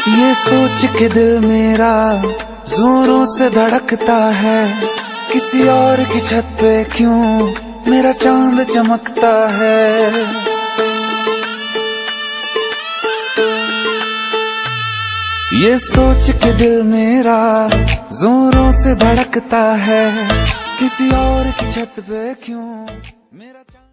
ये सोच के दिल मेरा जोरों से धड़कता है, किसी और की छत पे क्यों मेरा चांद चमकता है। ये सोच के दिल मेरा जोरों से धड़कता है, किसी और की छत पे क्यों मेरा चांद